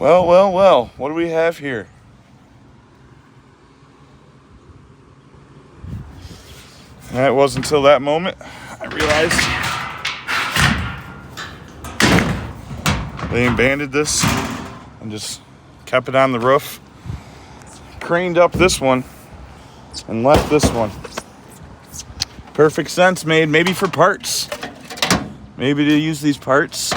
Well, well, well, what do we have here? And it wasn't until that moment I realized they abandoned this and just kept it on the roof, craned up this one, and left this one. Perfect sense made, maybe for parts. Maybe to use these parts